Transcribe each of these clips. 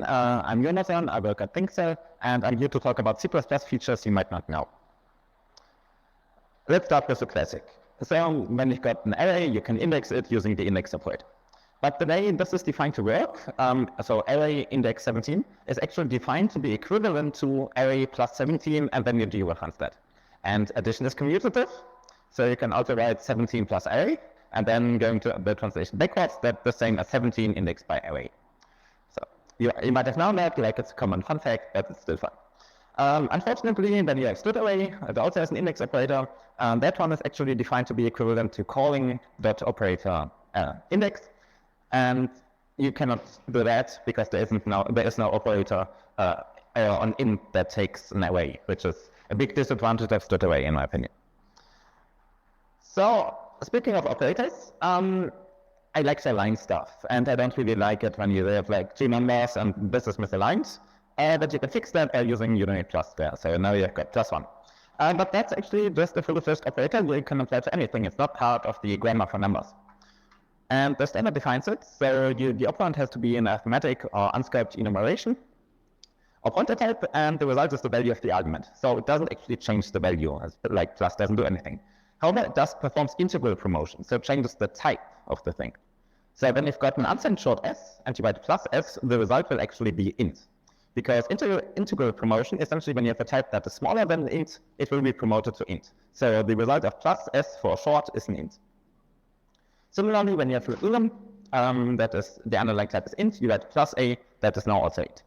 I'm Jonathan, I work at ThinkCell, and I'm here to talk about C++ features you might not know. Let's start with the classic. So when you've got an array, you can index it using the index operator. But the way this is defined to work, so array index 17 is actually defined to be equivalent to array plus 17, and then you dereference that. And addition is commutative, so you can also write 17 plus array, and then going to the translation backwards, that's the same as 17 indexed by array. So you might have known that, like it's a common fun fact, but it's still fun. Unfortunately, when you have split array, it also has an index operator. That one is actually defined to be equivalent to calling dot operator index, and you cannot do that because there is no operator on int that takes an array, which is a big disadvantage of split array in my opinion. So speaking of operators, I like the line stuff, and I don't really like it when you have like two numbers and this is misaligned. But you can fix that by using unit plus there. So now you've got +1. But that's actually just a full-fledged operator you can apply to anything. It's not part of the grammar for numbers. And the standard defines it. So the operand has to be an arithmetic or unscoped enumeration or pointer type, and the result is the value of the argument. So it doesn't actually change the value, like plus doesn't do anything. However, it does performs integral promotion, so it changes the type of the thing. So when you've got an unsigned short s and you write plus s, the result will actually be int. Because integral promotion, essentially when you have a type that is smaller than int, it will be promoted to int. So the result of plus s for short is an int. Similarly, when you have ulam, that is the underlying type is int, you write plus a, that is now also int.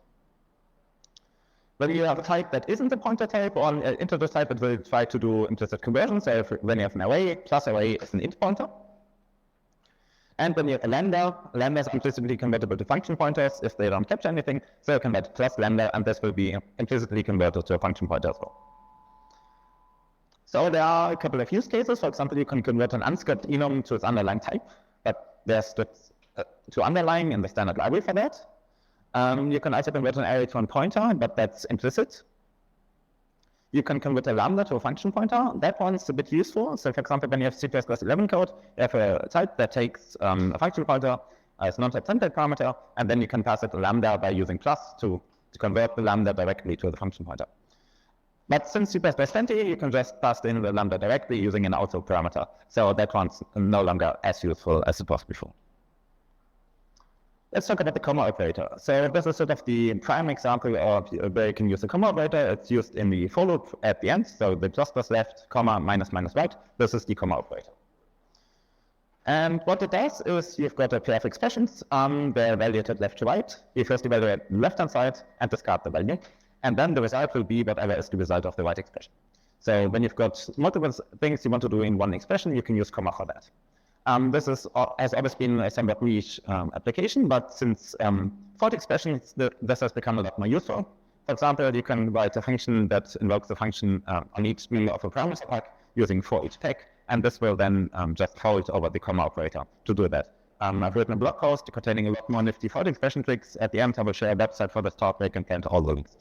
When you have a type that isn't a pointer type or an integer type, it will try to do implicit conversion. So when you have an array, plus array is an int pointer. And when you have a lambda is implicitly convertible to function pointers if they don't capture anything. So you can write plus lambda, and this will be implicitly converted to a function pointer as well. So there are a couple of use cases. For example, you can convert an unscoped enum to its underlying type, but there's strips to underlying in the standard library for that. You can also convert an array to a pointer, but that's implicit. You can convert a lambda to a function pointer. That one's a bit useful. So for example, when you have C++11 code, you have a type that takes a function pointer as non-type syntax parameter, and then you can pass it a lambda by using plus to convert the lambda directly to the function pointer. But since C++20, you can just pass in the lambda directly using an also parameter. So that one's no longer as useful as it was before. Let's talk about the comma operator. So this is sort of the prime example of where you can use the comma operator. It's used in the for loop at the end. So the plus left, comma, minus right. This is the comma operator. And what it does is you've got a pair of expressions. They're evaluated left to right. You first evaluate the left-hand side and discard the value. And then the result will be whatever is the result of the right expression. So when you've got multiple things you want to do in one expression, you can use comma for that. This has always been a somewhat niche application, but since fault expressions, this has become a lot more useful. For example, you can write a function that invokes a function on each member of a parameter pack using for each pack, and this will then just fault over the comma operator to do that. I've written a blog post containing a lot more nifty fault expression tricks. At the end, I will share a website for this talk where you can find all the links.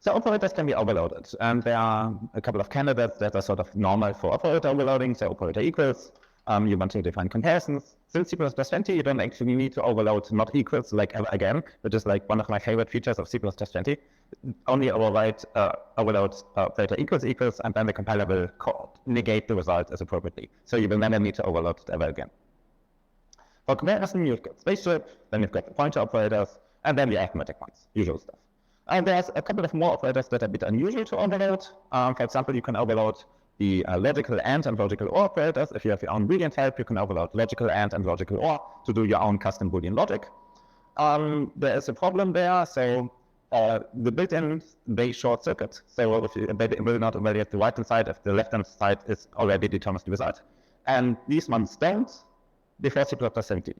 So operators can be overloaded, and there are a couple of candidates that are sort of normal for operator overloading. So operator equals, you want to define comparisons. Since C++20, you don't actually need to overload not equals like ever again, which is like one of my favorite features of C++20. Only overload operator equals, and then the compiler will negate the result as appropriately. So you will never need to overload it ever again. For comparison, you've got spaceship, then you've got the pointer operators, and then the arithmetic ones, usual stuff. And there's a couple of more operators that are a bit unusual to overload. For example, you can overload the logical AND and logical OR operators. If you have your own Boolean type, you can overload logical AND and logical OR to do your own custom Boolean logic. There is a problem there. So the built-in, they short circuit. So if they will not evaluate the right-hand side if the left-hand side is already determines the result. And these ones don't before C++17.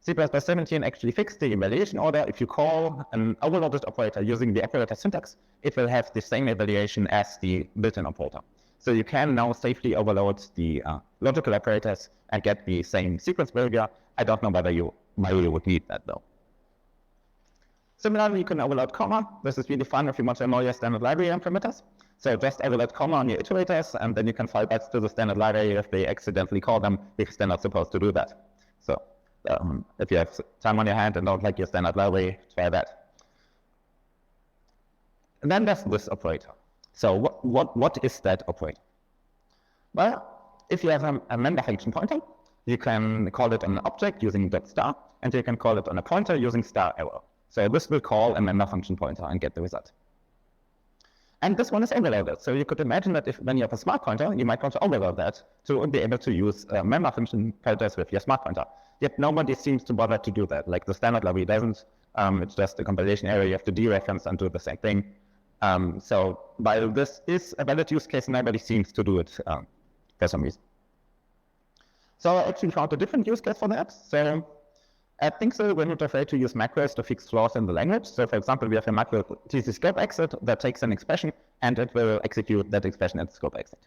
C++17 actually fixed the evaluation order. If you call an overloaded operator using the operator syntax, it will have the same evaluation as the built-in operator. So you can now safely overload the logical operators and get the same sequence behavior. I don't know whether you would need that though. Similarly, you can overload comma. This is really fun if you want to know your standard library and parameters. So just overload comma on your iterators, and then you can file back to the standard library if they accidentally call them, because they're not supposed to do that. So If you have time on your hand and don't like your standard library, try that. And then there's this operator. So what is that operator? Well, if you have a member function pointer, you can call it on an object using .star, and you can call it on a pointer using star arrow. So this will call a member function pointer and get the result. And this one is overloaded. So you could imagine that when you have a smart pointer, you might want to overload that to be able to use member function pointers with your smart pointer. Yet nobody seems to bother to do that. Like the standard library doesn't. It's just a compilation error. You have to dereference and do the same thing. So while this is a valid use case, nobody seems to do it for some reason. So I actually found a different use case for that. So I think so we're not afraid to use macros to fix flaws in the language. So for example, we have a macro tc scope exit that takes an expression and it will execute that expression at the scope exit.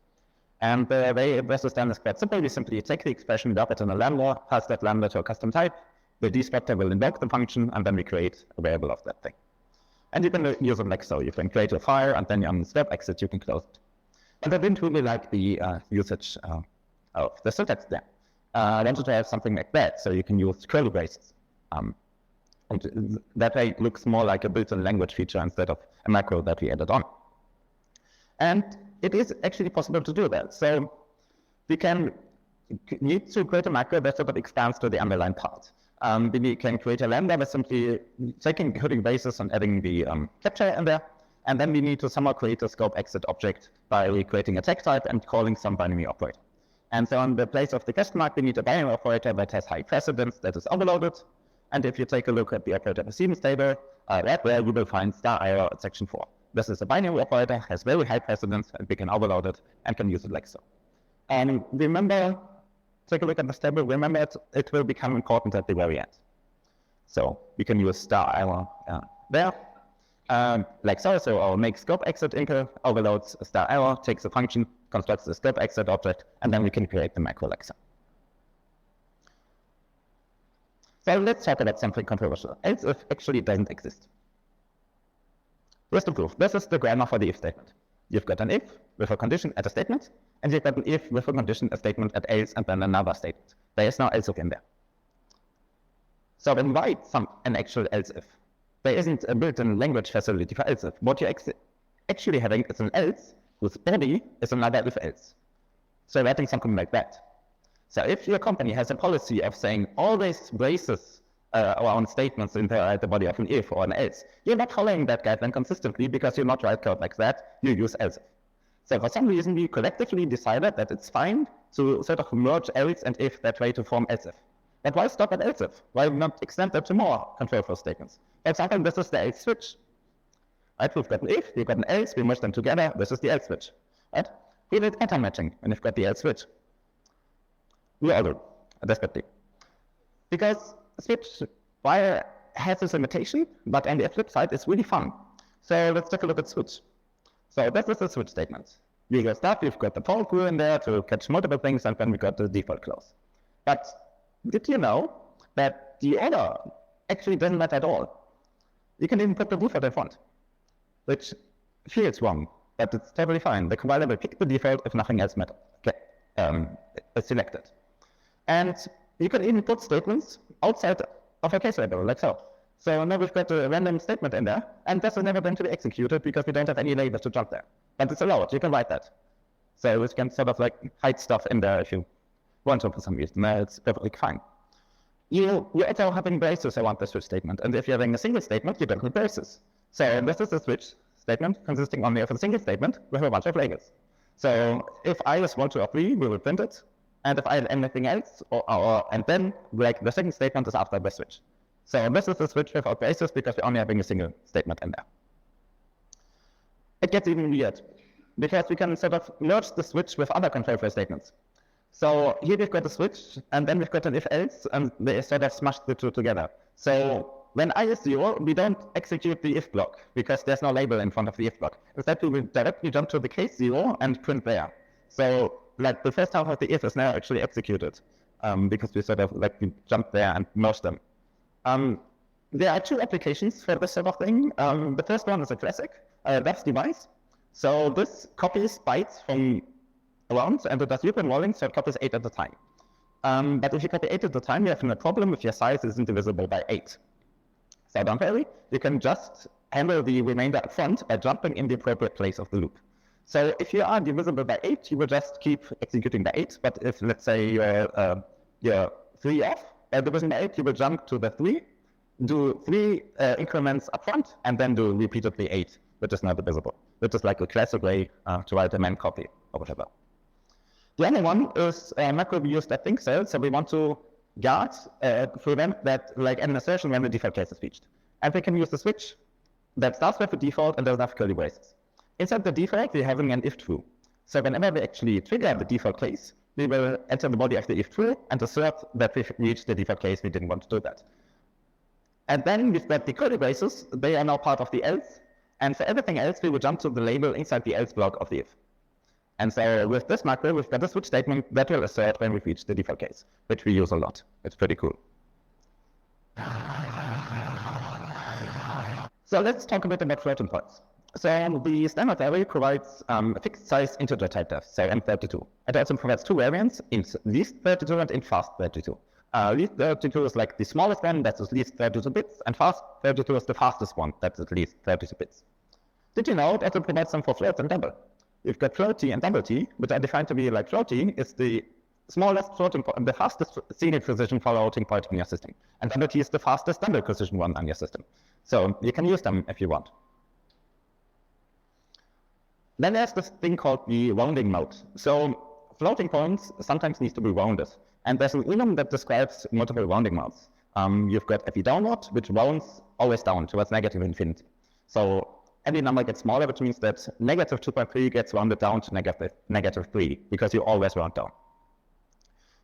And the way this is done is quite simple. We simply take the expression, wrap it in a lambda, pass that lambda to a custom type. The destructor will invoke the function, and then we create a variable of that thing. And you can use it like so. You can create a file, and then on the scope exit, you can close it. And I didn't really like the usage of the syntax there. I wanted to have something like that, so you can use curly braces. And that way it looks more like a built-in language feature instead of a macro that we added on. And it is actually possible to do that. So we need to create a macro that sort of expands to the underlying part. We can create a lambda by simply taking coding basis and adding the capture in there. And then we need to somehow create a scope exit object by creating a text type and calling some binary operator. And so in the place of the question mark, we need a binary operator that has high precedence that is overloaded. And if you take a look at the operator precedence table, right where we will find star arrow at section 4. This is a binary operator, has very high precedence, and we can overload it and can use it like so. And remember, take a look at this table, remember it will become important at the very end. So we can use star arrow there, like so. So our make scope exit input overloads a star arrow, takes a function, constructs the scope exit object, and then we can create the macro like so. So let's talk about something controversial. Else if actually doesn't exist. First to prove, this is the grammar for the if statement. You've got an if with a condition at a statement, and you've got an if with a condition, a statement at else, and then another statement. There is no else if in there. So then write an actual else if. There isn't a built-in language facility for else if. What you're actually having is an else whose body is another if else. So writing something like that. So if your company has a policy of saying always braces around statements in the body of an if or an else, you're not following that guideline consistently because you're not write code like that, you use else if. So for some reason, we collectively decided that it's fine to sort of merge else and if that way to form else if. But why stop at else if? Why not extend that to more control flow statements? For example, this is the else switch. Right, we've got an if, we've got an else, we merge them together, this is the else switch. Right? We did pattern matching when we've got the else switch. We all do, desperately. Because switch, while has this limitation, but on the flip side, it's really fun. So let's take a look at switch. So this is the switch statement. We got stuff, we've got the for crew in there to catch multiple things, and then we got the default clause. But did you know that the order actually doesn't matter at all? You can even put the default in front, which feels wrong, but it's totally fine. The compiler will pick the default if nothing else matters. Okay, it's selected. And you can even put statements outside of a case label, like so. So now we've got a random statement in there, and this is never going to be executed because we don't have any labels to jump there. But it's allowed, you can write that. So you can sort of like hide stuff in there if you want to for some reason. It's perfectly fine. You also having braces around the switch statement, and if you're having a single statement, you don't need braces. So this is a switch statement consisting only of a single statement with a bunch of labels. So if I is 1, 2, or 3, we will print it. And if I have anything else, and then like the second statement is after the switch. So this is the switch without braces because we're only having a single statement in there. It gets even weird because we can sort of merge the switch with other control flow statements. So here we've got a switch, and then we've got an if else, and they sort of smashed the two together. So when I is 0, we don't execute the if block because there's no label in front of the if block. Instead, we will directly jump to the case 0 and print there. So like the first half of the if is now actually executed because we sort of like we jumped there and merged them. There are 2 applications for this sort of thing. The first one is a classic web device. So this copies bytes from around, and it does loop enrolling, so it copies 8 at a time. But if you copy 8 at a time, you have no problem if your size isn't divisible by 8. So don't worry, you can just handle the remainder up front by jumping in the appropriate place of the loop. So if you are divisible by 8, you will just keep executing by 8. But if, let's say, you're 3 off division by 8, you will jump to the 3, do 3 increments up front, and then do repeatedly 8, which is not divisible, which is like a classic way to write a main copy or whatever. The other one is macro we use that think cell, so we want to guard, prevent that, like an assertion when the default case is reached. And we can use the switch that starts with the default and doesn't have curly braces. Inside the default, we're having an if true. So whenever we actually trigger the default case, we will enter the body of the if true and assert that we've reached the default case. We didn't want to do that. And then we've got the curly braces. They are now part of the else. And for everything else, we will jump to the label inside the else block of the if. And so with this macro, we've got a switch statement that will assert when we've reached the default case, which we use a lot. It's pretty cool. So let's talk a bit about floating points. So the standard array provides a fixed size integer type def, so int32. It also provides 2 variants, int least 32 and int fast 32. Least 32 is like the smallest one, that's at least 32 bits, and fast 32 is the fastest one, that's at least 32 bits. Did you know that it provides some for floats and double? We've got float t and double t, which are defined to be like float t is the smallest floating point, the fastest single precision floating point in your system, and double t is the fastest double precision one on your system. So you can use them if you want. Then there's this thing called the rounding mode. So floating points sometimes need to be rounded, and there's an idiom that describes multiple rounding modes. You've got every downward, which rounds always down towards negative infinity. So every number gets smaller, which means that negative 2.3 gets rounded down to negative 3, because you always round down.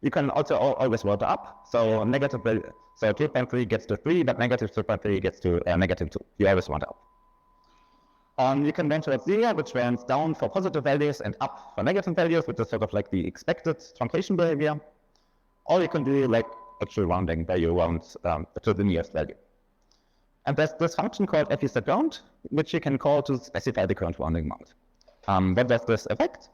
You can also always round up, so 2.3 gets to 3, but negative 2.3 gets to negative 2. You always round up. You can round towards 0, which rounds down for positive values and up for negative values, which is sort of like the expected truncation behavior. Or you can do like actual rounding, where you round to the nearest value. And there's this function called fsetRound, which you can call to specify the current rounding mode. What does this affect?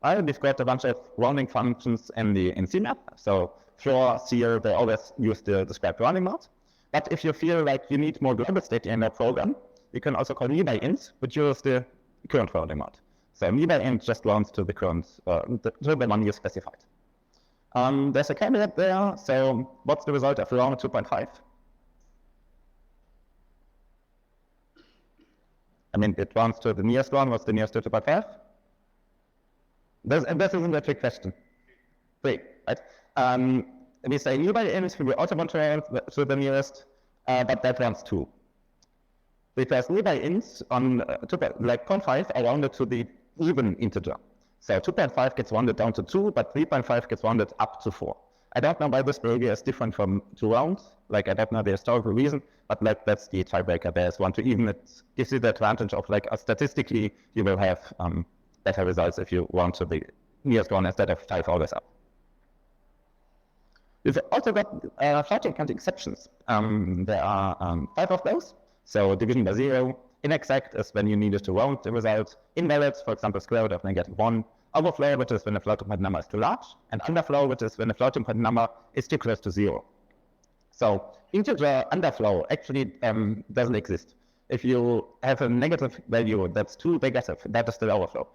Well, we've got a bunch of rounding functions in CMap. So floor, seer, they always use the described rounding mode. But if you feel like you need more global state in that program, you can also call me_int, which uses the current rounding mode. So me_int just rounds to the current, to the one you specified. There's a caveat there. So what's the result of round 2.5? I mean, it rounds to the nearest one. What's the nearest to 2.5? This isn't a trick question. 3, right? We say me_int, we also want to round to the nearest, but that rounds 2. Because me_int on 0.5 are rounded to the even integer. So 2.5 gets rounded down to 2, but 3.5 gets rounded up to 4. I don't know why this behavior is different from 2 rounds. Like, I don't know the historical reason, but that's the tiebreaker. There's 1 to even. It gives you the advantage of, like, statistically, you will have better results if you round to the nearest one instead of 5 always up. We've also got floating point exceptions. There are 5 of those. So division by 0, inexact is when you needed to round the result, invalid, for example, square root of -1, overflow, which is when the floating point number is too large, and underflow, which is when the floating point number is too close to 0. So integer underflow actually doesn't exist. If you have a negative value that's too negative, that is still overflow.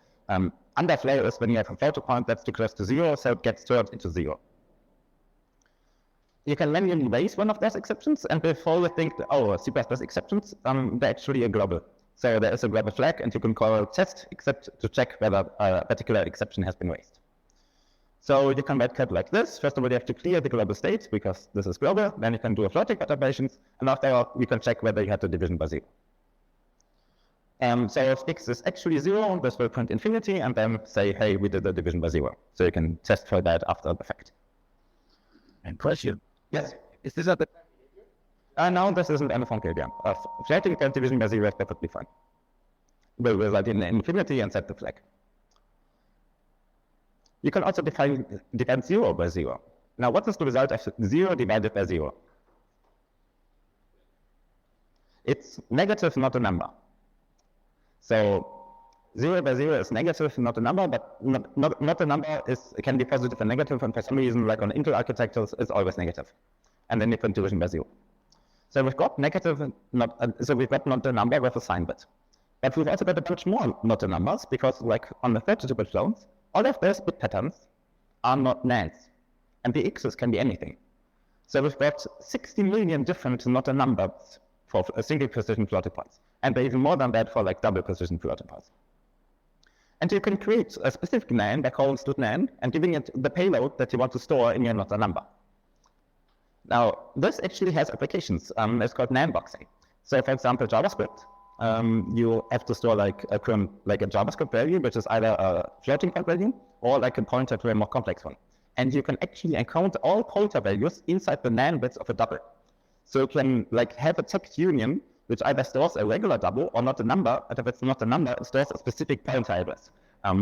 Underflow is when you have a floating point that's too close to 0, so it gets turned into 0. You can manually raise one of those exceptions, and before we think, oh, C++ exceptions, they're actually a global. So there is a global flag, and you can call test except to check whether a particular exception has been raised. So you can write code like this. First of all, you have to clear the global state, because this is global. Then you can do a floating point operations, and after you can check whether you had the division by 0. So if x is actually 0, this will print infinity, and then say, hey, we did the division by 0. So you can test for that after the fact. And question. Yes. Is this at the No, this isn't any function again. Floating point division by 0 is perfectly fine. We'll result in infinity and set the flag. You can also define 0 by 0. Now, what is the result of 0 divided by 0? It's negative, not a number. So 0 by 0 is negative, not a number, but not a number can be positive and negative, and for some reason, like on Intel architectures, it's always negative. And then you put division by 0. So we've got negative, so we've got not a number with a sign bit. But we've also got a bunch more not a numbers, because like on the 32-bit clones, all of those bit patterns are not nans. And the x's can be anything. So we've got 60 million different not a numbers for a single precision floating points. And even more than that for like double precision floating points. And you can create a specific nan by calling .nan and giving it the payload that you want to store in your not a number. Now, this actually has applications. It's called nan boxing. So for example, JavaScript, you have to store like a JavaScript value, which is either a floating point value or like a pointer to a more complex one. And you can actually encounter all pointer values inside the nan bits of a double. So you can like have a text union which either stores a regular double or not a number, and if it's not a number, it stores a specific pointer address.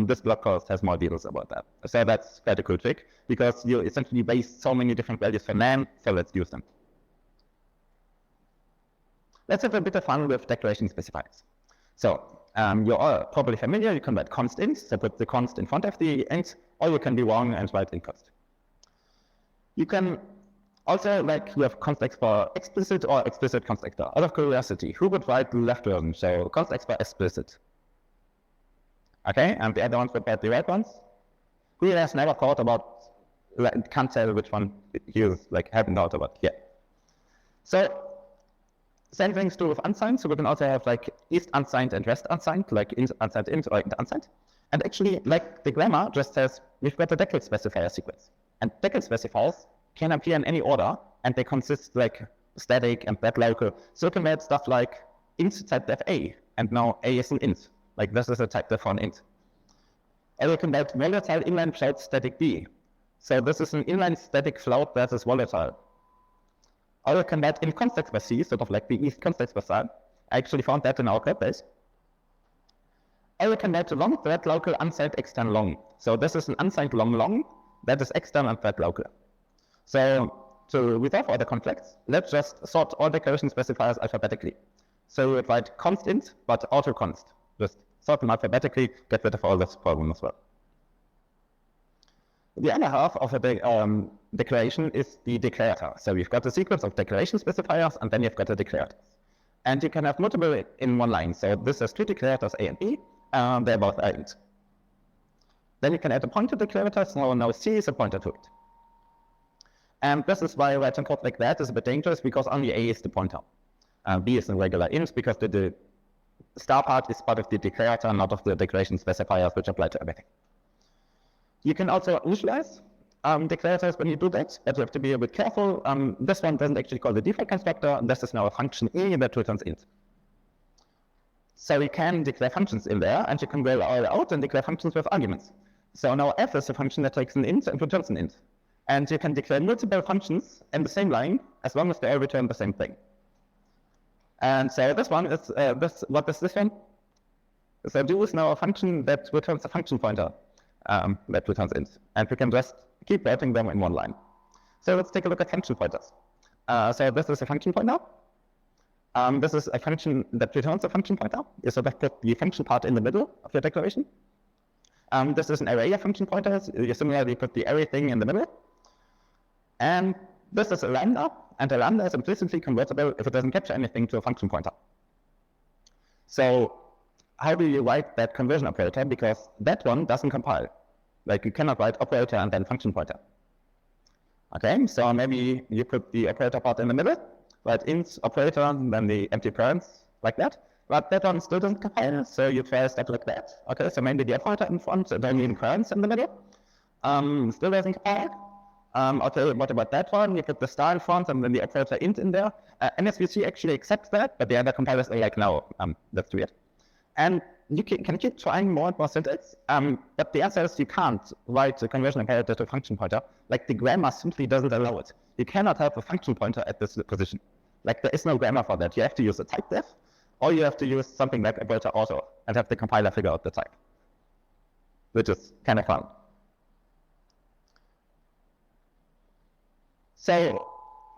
This blog post has more details about that. So that's quite a cool trick, because you essentially base so many different values for nan, so let's use them. Let's have a bit of fun with declaration specifiers. So you're all probably familiar, you can write const int, so put the const in front of the int, or you can be wrong and write int const. You can also, like, you have const x for explicit or explicit const x bar. Out of curiosity, who would write the left version? So const x bar explicit. Okay, and the other ones would write the right ones. Who has never thought about, like, can't tell which one you like haven't thought about yet. So same things true with unsigned. So we can also have like east unsigned and west unsigned, like int unsigned int or int unsigned. And actually, like the grammar just says we've got a decade specifier sequence, and decade specifiers can appear in any order, and they consist like static and that local. So you can add stuff like int type def a, and now a is an int. Like this is a type def for an int. And you can add volatile inline float static b. So this is an inline static float that is volatile. Or you can add in context by c, sort of like the east context by side. I actually found that in our code base. Or you can add long thread local unsigned external long. So this is an unsigned long that is external and thread local. So to resolve all the conflicts, let's just sort all declaration specifiers alphabetically. So we write const int, but auto const. Just sort them alphabetically, get rid of all this problem as well. The other half of a declaration is the declarator. So you've got a sequence of declaration specifiers, and then you've got the declarators. And you can have multiple in one line. So this has two declarators, A and B, they're both int. Then you can add a pointer declarator, so now C is a pointer to it. And this is why writing code like that is a bit dangerous, because only A is the pointer. B is a regular int, because the star part is part of the declarator, not of the declaration specifiers, which apply to everything. You can also initialize declarators when you do that, but you have to be a bit careful. This one doesn't actually call the default constructor. This is now a function A that returns int. So you can declare functions in there, and you can go all out and declare functions with arguments. So now f is a function that takes an int and returns an int. And you can declare multiple functions in the same line, as long as they all return the same thing. And so this one is, what is this one? So do is now a function that returns a function pointer that returns int. And we can just keep writing them in one line. So let's take a look at function pointers. So this is a function pointer. This is a function that returns a function pointer. You sort of put the function part in the middle of your declaration. This is an array of function pointers. You similarly put the array thing in the middle. And this is a lambda, and a lambda is implicitly convertible if it doesn't capture anything to a function pointer. So how do you write that conversion operator? Because that one doesn't compile. Like you cannot write operator and then function pointer. Okay, so maybe you put the operator part in the middle, write int operator, and then the empty parents, like that. But that one still doesn't compile, so you try a step like that. Okay, so maybe the operator in front, and then the parents in the middle. Still doesn't compile. Okay, what about that one? You put the star in front and then the operator int in there. NSVC actually accepts that, but the other compilers are like, no, that's weird. And you can keep trying more and more syntax, but the answer is you can't write a conversion operator to a function pointer. Like the grammar simply doesn't allow it. You cannot have a function pointer at this position. Like there is no grammar for that. You have to use a type def, or you have to use something like operator auto and have the compiler figure out the type, which is kind of fun. So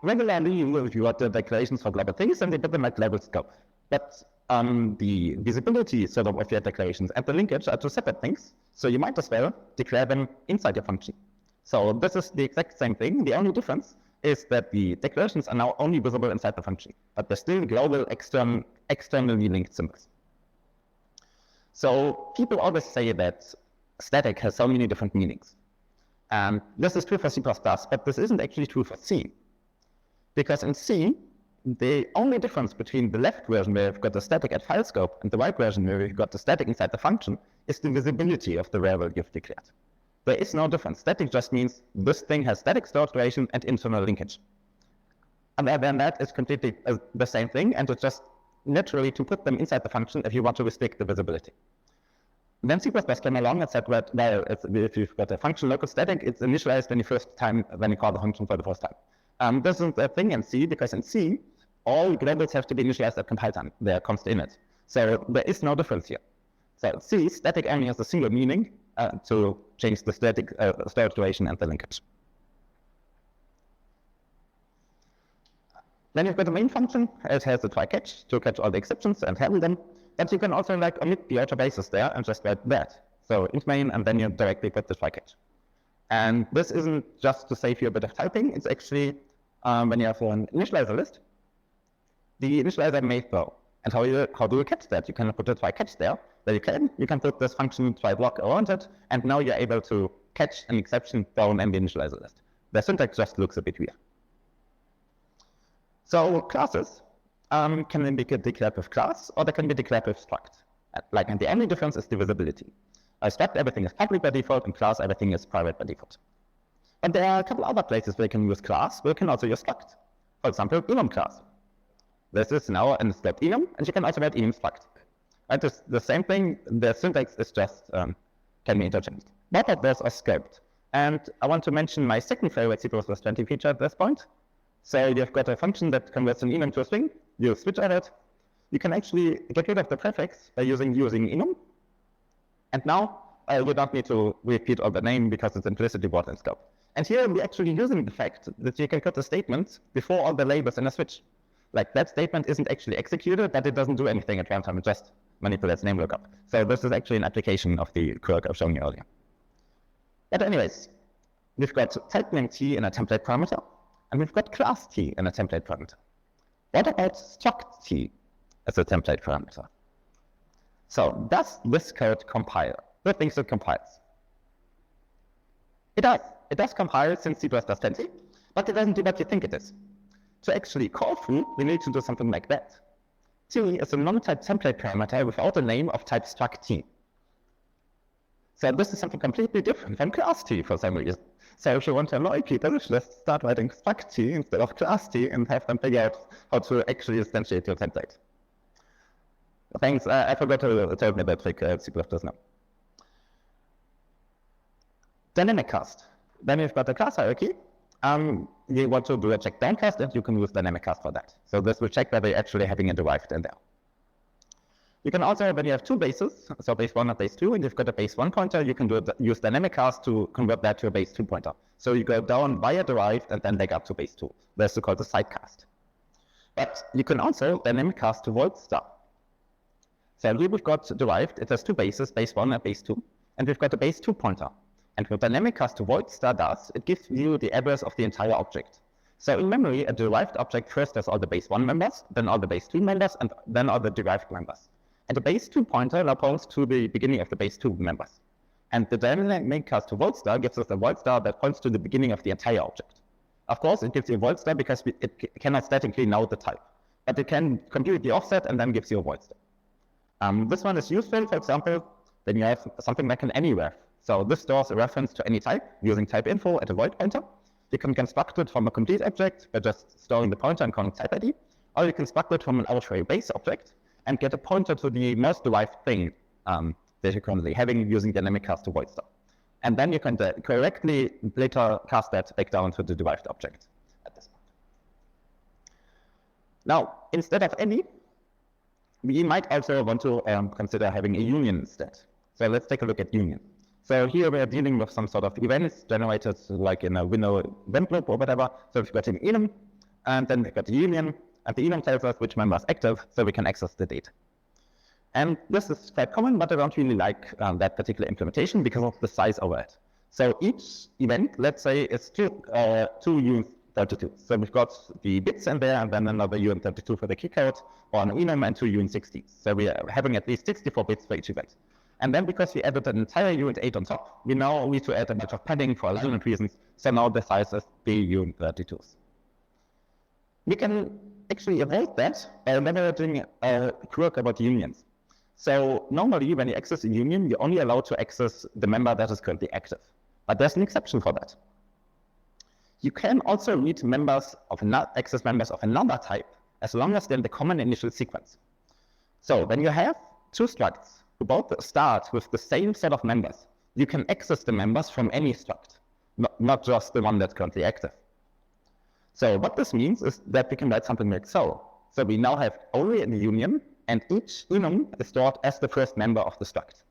regularly you write the declarations for global things and they put them at global scope. But the visibility sort of your declarations and the linkage are two separate things. So you might as well declare them inside your function. So this is the exact same thing. The only difference is that the declarations are now only visible inside the function, but they're still global, externally linked symbols. So people always say that static has so many different meanings. And this is true for C++, but this isn't actually true for C. Because in C, the only difference between the left version where we've got the static at file scope and the right version where we've got the static inside the function is the visibility of the variable you've declared. There is no difference. Static just means this thing has static storage duration and internal linkage. And then that is completely the same thing, and it's just naturally to put them inside the function if you want to restrict the visibility. Then C++ came along and said, well, if you've got a function local static, it's initialized when you call the function for the first time. This isn't a thing in C, because in C, all globals have to be initialized at compile time. They are const init. So there is no difference here. So C, static only has a single meaning to change the static storage duration and the linkage. Then you've got the main function. It has the try catch to catch all the exceptions and handle them. And you can also omit the outer bases there and just write that. So int main, and then you directly put the try catch. And this isn't just to save you a bit of typing. It's actually when you have an initializer list, the initializer may throw. And how do you catch that? You can put a try catch there. Then you can put this function try block around it, and now you're able to catch an exception thrown in the initializer list. The syntax just looks a bit weird. So classes can be declared with class, or they can be declared with struct. And the only difference is the visibility. Struct, everything is public by default, and class, everything is private by default. And there are a couple other places where you can use class, where you can also use struct. For example, enum class. This is now an step enum, and you can also write enum struct. Right, it's the same thing. The syntax is just can be interchanged. Both of those are scoped. And I want to mention my second favorite C++20 feature at this point. So you've got a function that converts an enum to a string. You switch at it. You can actually get rid of the prefix by using enum. And now you don't need to repeat all the name because it's implicitly brought in scope. And here we're actually using the fact that you can put the statement before all the labels in a switch. Like that statement isn't actually executed, but it doesn't do anything at runtime. It just manipulates name lookup. So this is actually an application of the quirk I've shown you earlier. But anyways, we've got type name T in a template parameter, and we've got class T in a template parameter. What about struct T as a template parameter? So does this code compile? Who thinks it compiles? It does. It does compile since C++20, but it doesn't do what you think it is. To actually call through, we need to do something like that. T is a non-type template parameter without a name of type struct T. So this is something completely different from class T for some reason. So if you want to annoy people, just start writing struct T instead of class T and have them figure out how to actually instantiate your template. Thanks, I forgot to tell me that trick C++ now. Dynamic cast. Then we've got the class hierarchy. You want to do a check down cast, and you can use dynamic cast for that. So this will check whether you're actually having it derived in there. You can also, when you have two bases, so base 1 and base 2, and you've got a base 1 pointer, you can use dynamic cast to convert that to a base 2 pointer. So you go down via derived and then back up to base 2. That's called the side cast. But you can also dynamic cast to void star. So we've got derived, it has two bases, base 1 and base 2, and we've got a base 2 pointer. And what dynamic cast to void star does, it gives you the address of the entire object. So in memory, a derived object first has all the base 1 members, then all the base 2 members, and then all the derived members. And the base 2 pointer now points to the beginning of the base 2 members. And the dynamic cast to void star gives us a void star that points to the beginning of the entire object. Of course, it gives you a void star because it cannot statically know the type. But it can compute the offset and then gives you a void star. This one is useful, for example, when you have something like an anywhere. So this stores a reference to any type using type info at a void pointer. You can construct it from a complete object by just storing the pointer and calling type ID, or you can construct it from an arbitrary base object and get a pointer to the most derived thing that you're currently having using dynamic cast to void star. And then you can correctly later cast that back down to the derived object at this point. Now, instead of any, we might also want to consider having a union instead. So let's take a look at union. So here we are dealing with some sort of events generated like in a window event loop or whatever. So we've got an enum, and then we've got the union, and the enum tells us which member is active, so we can access the data. And this is quite common, but I don't really like that particular implementation because of the size overhead. So each event, let's say, is two uint32. So we've got the bits in there, and then another uint32 for the key code, or an enum and two uint60s. So we are having at least 64 bits for each event. And then because we added an entire uint8 on top, we now need to add a bunch of padding for alignment reasons. So now the size is the uint32s. We can actually avoid that by leveraging a quirk about unions. So normally when you access a union, you're only allowed to access the member that is currently active. But there's an exception for that. You can also read access members of another type as long as they're in the common initial sequence. So when you have two structs who both start with the same set of members, you can access the members from any struct, not just the one that's currently active. So what this means is that we can write something like so. So we now have only a union, and each enum is stored as the first member of the struct.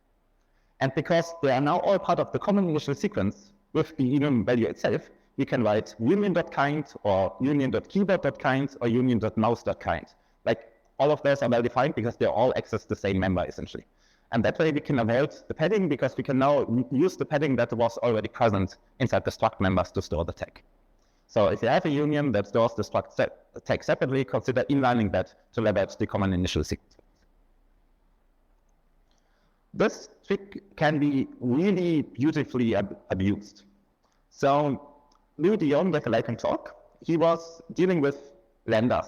And because they are now all part of the common initial sequence with the enum value itself, we can write union.kind or union.keyboard.kind or union.mouse.kind. Like all of those are well defined because they all access the same member essentially. And that way we can avoid the padding because we can now use the padding that was already present inside the struct members to store the tag. So if you have a union that stores the struct tag separately, consider inlining that to leverage the common initial sequence. This trick can be really beautifully abused. So Lou Dion with the Lightning talk, he was dealing with lambdas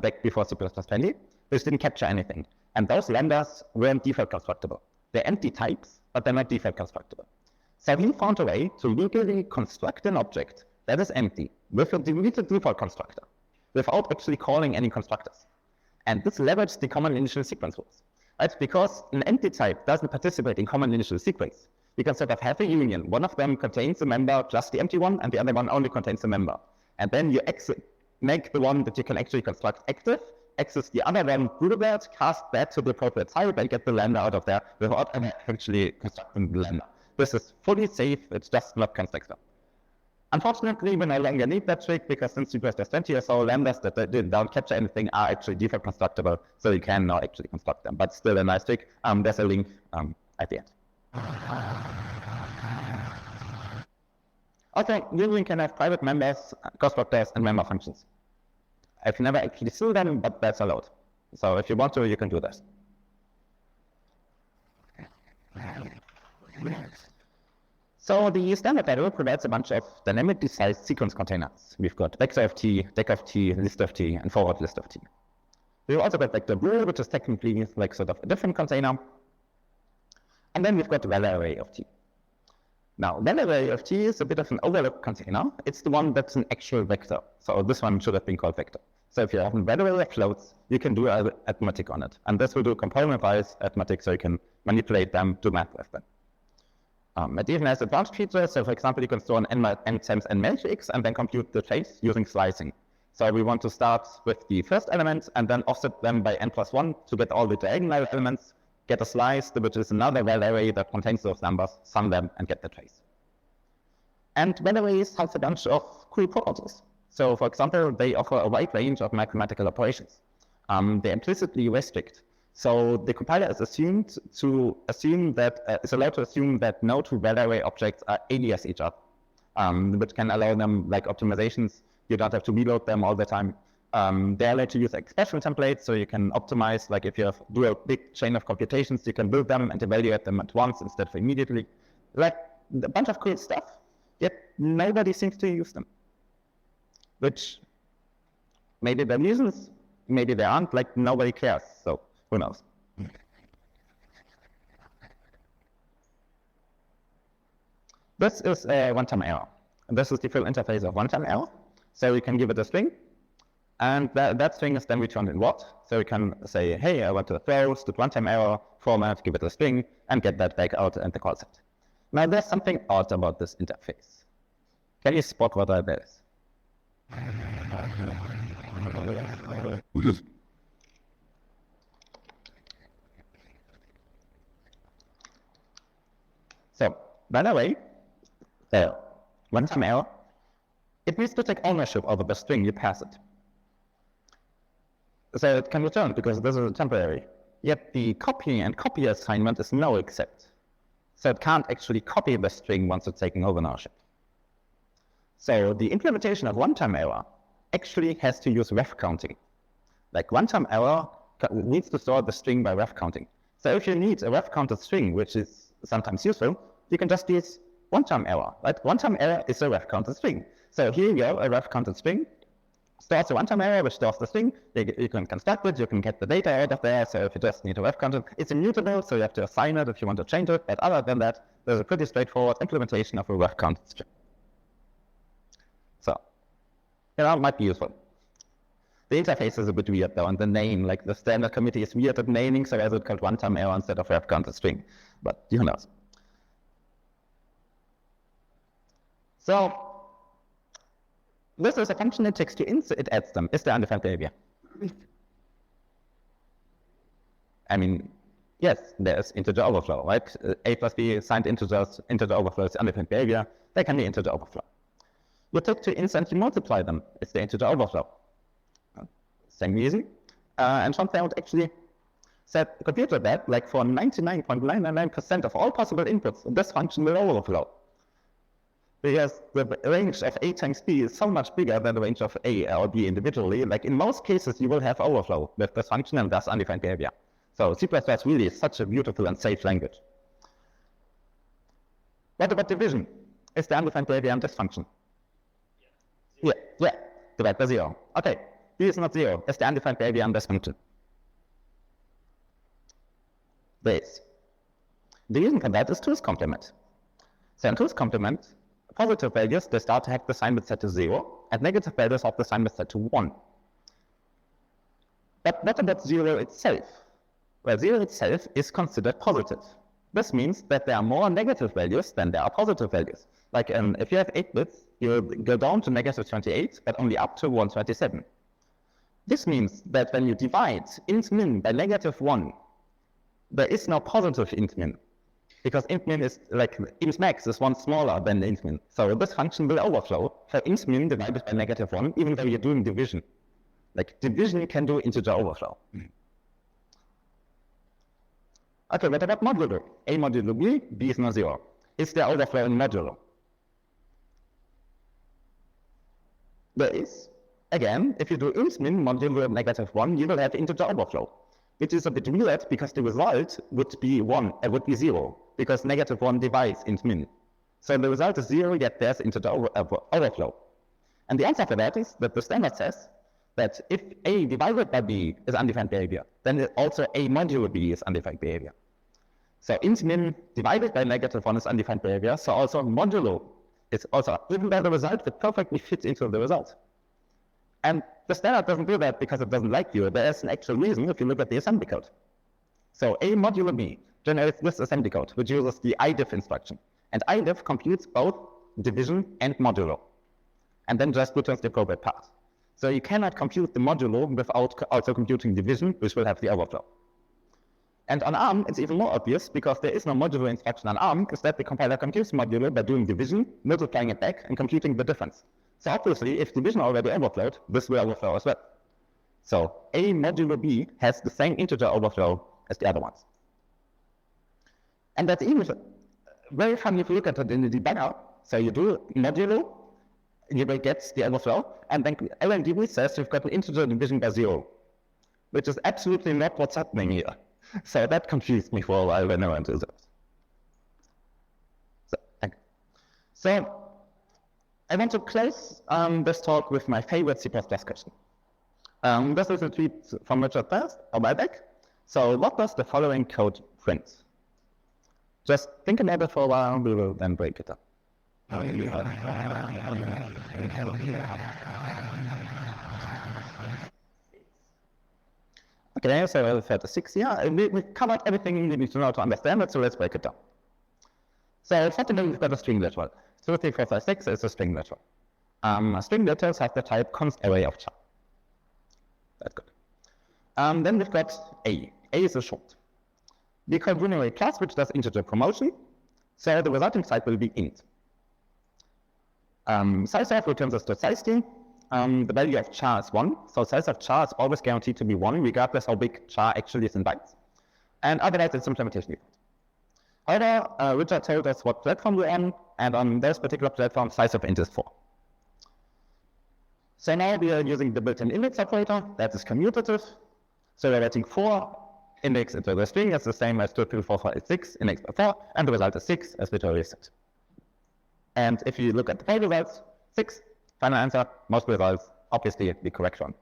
back before C++20, which didn't capture anything. And those lambdas weren't default constructible. They're empty types, but they're not default constructible. So he found a way to legally construct an object that is empty with a deleted default constructor without actually calling any constructors. And this leveraged the common initial sequence rules. Right? Because an empty type doesn't participate in common initial sequence. We can sort of have a union. One of them contains a member plus the empty one, and the other one only contains a member. And then you make the one that you can actually construct active, access the other one through that, cast that to the appropriate type, and get the lambda out of there without actually constructing the lambda. This is fully safe. It's just not constructible. Unfortunately, we no longer need that trick because since C++20 or so, lambdas that don't capture anything are actually default constructible, so you can now actually construct them. But still a nice trick. There's a link at the end. Okay, usually can have private members, constructors, and member functions. I've never actually seen them, but that's allowed. So if you want to, you can do this. So the standard array provides a bunch of dynamically sized sequence containers. We've got vector of t, dec of t, list of t, and forward list of t. We've also got vector bool, which is technically like sort of a different container. And then we've got the val array of t. Now, val array of t is a bit of an overlooked container. It's the one that's an actual vector. So this one should have been called vector. So if you have a val array of floats, you can do arithmetic on it. And this will do component-wise arithmetic, so you can manipulate them to math with them. It even has advanced features. So for example, you can store an n times n matrix and then compute the trace using slicing. So we want to start with the first element and then offset them by n+1 to get all the diagonal elements, get a slice, which is another val array that contains those numbers, sum them, and get the trace. And val arrays have a bunch of cool properties. So for example, they offer a wide range of mathematical operations. They implicitly restrict. So the compiler is allowed to assume that no two val array objects are alias each other, which can allow them like optimizations. You don't have to reload them all the time. They're allowed to use expression templates, so you can optimize, like if you do a big chain of computations, you can build them and evaluate them at once instead of immediately. Like a bunch of cool stuff, yet nobody seems to use them. Which maybe there are reasons, maybe there aren't, like nobody cares, so who knows. This is a one-time error. This is the full interface of one-time error. So we can give it a string, and that string is then returned in what? So we can say, hey, I want to throw std one-time error format, give it a string, and get that back out and the call set. Now there's something odd about this interface. Can you spot what that is? So, by the way, one-time error, it needs to take ownership over the string you pass it. So it can return because this is a temporary. Yet the copy and copy assignment is no except. So it can't actually copy the string once it's taken over ownership. So the implementation of one-time error actually has to use ref counting. Like one-time error needs to store the string by ref counting. So if you need a ref counted string, which is sometimes useful, you can just use one-time error, right? One-time error is a ref counted string. So here you go, a ref counted string stores a one-time error, which stores the string. You can construct it, you can get the data out of there. So if you just need a ref counted, it's immutable, so you have to assign it if you want to change it. But other than that, there's a pretty straightforward implementation of a ref counted string. So, it might be useful. The interface is a bit weird though, and the name, like the standard committee is weird at naming, so as it called one-time error instead of ref counted string. But who knows? So, this is a function that takes two ints, it adds them. Is there undefined behavior? I mean, yes, there's integer overflow, right? A plus b signed integers, integer overflow is undefined behavior. They can be integer overflow. You take two ints and you multiply them. It's the integer overflow. Same easy. And something actually said, computed that, like for 99.999% of all possible inputs, this function will overflow. Because the range of A times B is so much bigger than the range of A or B individually. Like in most cases, you will have overflow with this function and thus undefined behavior. So C++ really is such a beautiful and safe language. What about division? Is there undefined behavior in this function? Yeah, divide by 0. Okay, B is not 0. Is there undefined behavior in this function? There is. The reason for that is 2's complement. So in 2's complement, positive values, they start to have the sign bit set to 0, and negative values have the sign bit set to 1. But what about 0 itself? Well, 0 itself is considered positive. This means that there are more negative values than there are positive values. Like if you have 8 bits, you go down to negative 28, but only up to 127. This means that when you divide int min by negative 1, there is no positive int min. Because int min is like, int max is 1 smaller than int min. So this function will overflow for int min divided by negative 1, even though you're doing division. Like division can do integer overflow. Okay, what about modulo? A modulo B, B is not 0. Is there overflow in modulo? There is. Again, if you do int min modulo negative 1, you will have integer overflow, which is a bit weird because the result would be 0, because negative 1 divides int min. So the result is 0, yet there's integer overflow. And the answer for that is that the standard says that if A divided by B is undefined behavior, then also A modulo B is undefined behavior. So int min divided by negative 1 is undefined behavior, so also modulo is also, even though the result would perfectly fit into the result. And the standard doesn't do that because it doesn't like you. There is an actual reason if you look at the assembly code. So A modulo B generates this assembly code, which uses the idif instruction. And idif computes both division and modulo, and then just returns the appropriate path. So you cannot compute the modulo without also computing division, which will have the overflow. And on ARM, it's even more obvious, because there is no modulo instruction on ARM, is that the compiler computes modulo by doing division, multiplying it back, and computing the difference. So obviously, if division already overflowed, this will overflow as well. So A modulo B has the same integer overflow as the other ones. And that's even very funny if you look at it in the debugger. So you do modulo, you will get the overflow, and then LMDB says you've got an integer division by 0, which is absolutely not what's happening here. So that confused me for a while when I went to this. So, thank you. So I want to close this talk with my favorite C++ question. This is a tweet from Richard First, a while back. So what does the following code print? Just think about it for a while, we will then break it up. Okay, so I've had a 6 here. We covered everything you need to know to understand it, so let's break it down. So effectively, we've got a string literal. 2, 3, 4, 5, 6 is a string literal. String literals have the type const array of char. That's good. Then we've got A. A is a short. We call binary class, which does integer promotion, so the resulting type will be int. Size of returns us to size string. The value of char is 1, so size of char is always guaranteed to be 1, regardless how big char actually is in bytes. and otherwise it's implementation default. However, Richard told us what platform we're on, and on this particular platform, size of int is 4. So now we are using the built-in index operator, that is commutative. So we're writing 4 index into the string, that's the same as 2, 3, 4, 5, 6, index by 4, and the result is 6, as we already said. And if you look at the file results, 6, final answer, most results, obviously the correct one.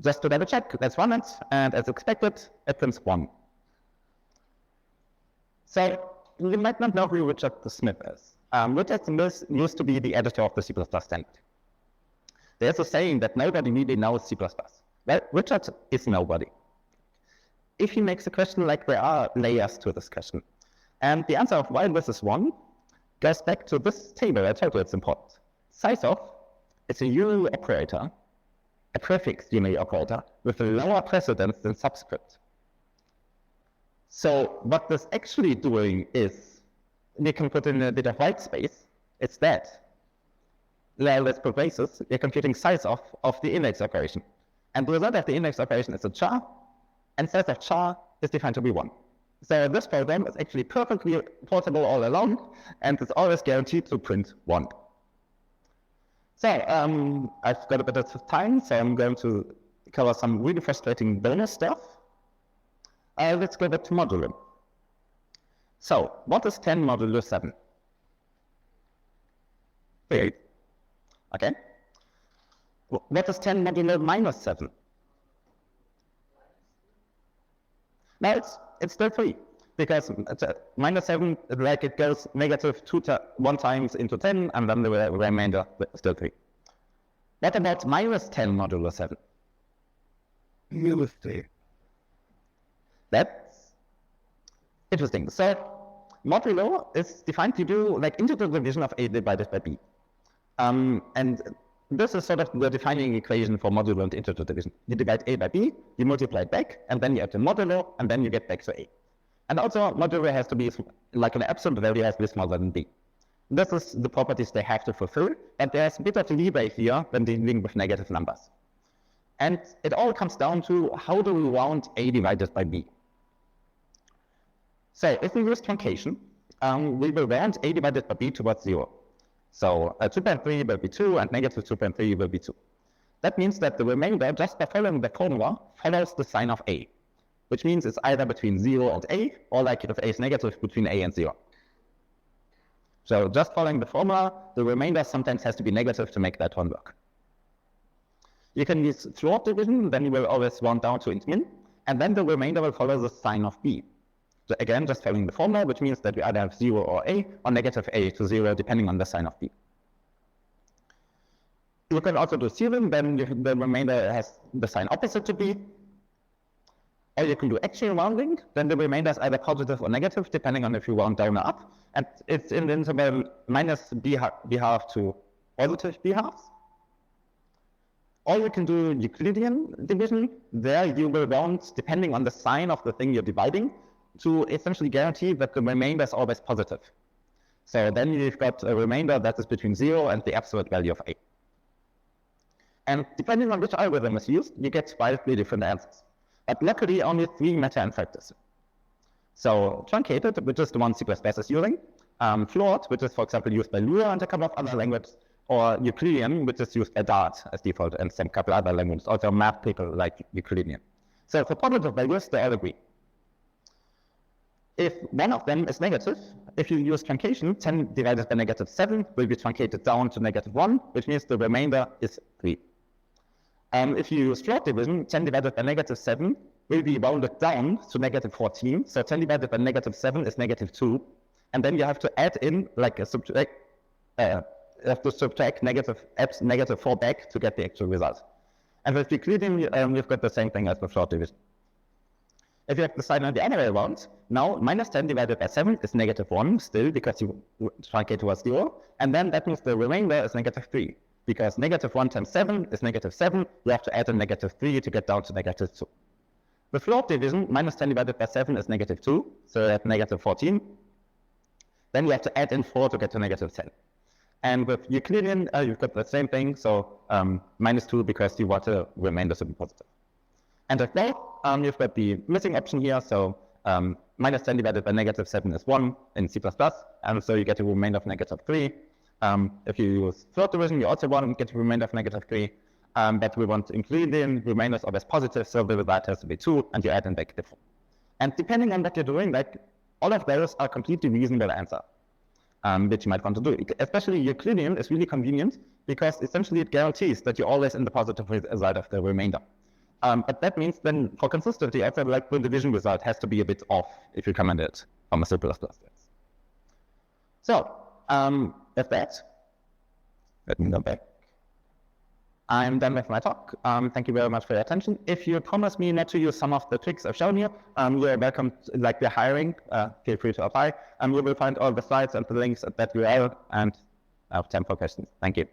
Just to double check, let's run it, and as expected, it prints 1. So you might not know who Richard Smith is. Richard Smith used to be the editor of the C++ standard. There's a saying that nobody really knows C++. Well, Richard is nobody. If he makes a question like there are layers to this question, and the answer of why this is 1 goes back to this table. I told you it's important. Size of is a UU operator, a prefix UU operator with a lower precedence than subscript. So what this actually doing is, we can put in a bit of white space. It's that. Let's put braces. We're computing size of the index operation. And the result of the index operation is a char, and size of char is defined to be 1. So this program is actually perfectly portable all along, and it's always guaranteed to print 1. So I've got a bit of time, so I'm going to cover some really frustrating bonus stuff. Let's go back to modulo. So what is 10 modulo 7? 8. Okay. What is 10 modulo minus 7? No, it's still 3, because minus 7, like it goes negative 1 times into 10, and then the remainder is still 3. What about minus 10 modulo 7? Minus 3. That's interesting. So modulo is defined to do like integral division of a divided by b. And this is sort of the defining equation for modulo and integer division. You divide a by b, you multiply it back, and then you add the modulo, and then you get back to a. And also, modulo has to be, like an absolute value has to be smaller than b. This is the properties they have to fulfill, and there's a bit of leeway here when dealing with negative numbers. And it all comes down to how do we round a divided by b. So if we use truncation, we will round a divided by b towards 0. So 2.3 will be 2, and negative 2.3 will be 2. That means that the remainder, just by following the formula, follows the sign of a, which means it's either between 0 and a, or like if a is negative, between a and 0. So just following the formula, the remainder sometimes has to be negative to make that one work. You can use float division, then you will always round down to int min, and then the remainder will follow the sign of b. So again, just following the formula, which means that we either have 0 or a, or negative a to 0, depending on the sign of b. You can also do serial, then the remainder has the sign opposite to b. Or you can do actual rounding, then the remainder is either positive or negative, depending on if you round down or up. And it's in the interval minus b half to positive b halves. Or you can do Euclidean division. There you will round, depending on the sign of the thing you're dividing, to essentially guarantee that the remainder is always positive. So then you've got a remainder that is between 0 and the absolute value of a. And depending on which algorithm is used, you get wildly different answers. But luckily, only 3 matter in practice. So truncated, which is the one C++ is using, float, which is, for example, used by Müller and a couple of other languages, or Euclidean, which is used by Dart as default, and some couple other languages, also math people like Euclidean. So for positive values, they all agree. If one of them is negative, if you use truncation, 10 divided by negative 7 will be truncated down to negative 1, which means the remainder is 3. If you use float division, 10 divided by negative 7 will be rounded down to negative 14. So 10 divided by negative 7 is negative 2. And then you have to add in, like a subtract, add negative 4 back to get the actual result. And with Euclidean, we've got the same thing as with float division. If you have the sign on the other way around, now minus 10 divided by 7 is negative 1 still, because you truncate towards 0. And then that means the remainder is negative 3. Because negative 1 times 7 is negative 7, you have to add a negative 3 to get down to negative 2. With float division, minus 10 divided by 7 is negative 2, so that's negative 14. Then you have to add in 4 to get to negative 10. And with Euclidean, you've got the same thing, so minus 2 because you want the remainder to be positive. And with float, you've got the missing option here, so minus 10 divided by negative 7 is 1 in C++, and so you get a remainder of negative 3. If you use third division, you also want to get a remainder of negative 3. But we want to include in remainder is always positive, so the result has to be 2, and you add in back the 4. And depending on what you're doing, like all of those are completely reasonable answer, which you might want to do. Especially Euclidean is really convenient because essentially it guarantees that you're always in the positive result of the remainder. But that means then for consistency, I feel like the division result has to be a bit off if you comment it from a C++ text. So, with that, let me go back. I'm done with my talk. Thank you very much for your attention. If you promise me not to use some of the tricks I've shown you, you're welcome, like we're hiring, feel free to apply. And you will find all the slides and the links at that URL, and I have time for questions. Thank you.